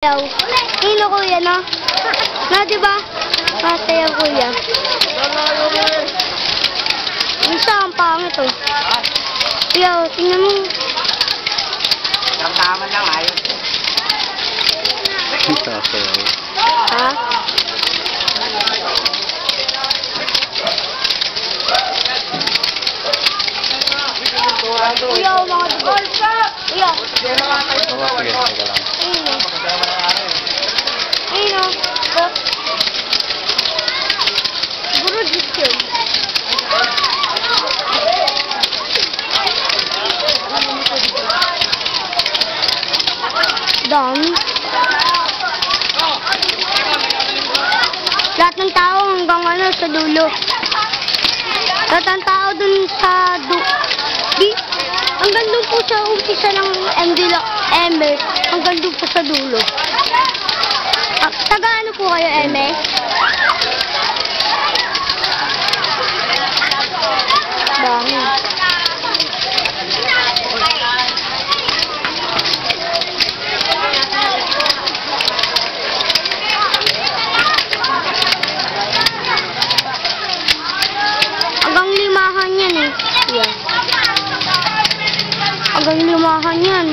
Sayaw. Hilo kuya, no? No, diba? Sayaw kuya. Isa ang pangit, oh. Kuya, tingnan mo. Tama lang, ayos. Sasayaw. Ha? Kuya, mga diba? Kuya. Sige, teka lang. Ayun, oh. Siguro dito yun. Dami. Lahat ng tao hanggang ano sa dulo. Lahat ng tao dun sa hanggang dun po sa umpisa ng Ember. Hanggang dun po sa dulo. Taga ano po kayo, Eme? Dami. Hanggang limahan yan eh. Yeah. Hanggang limahan yan.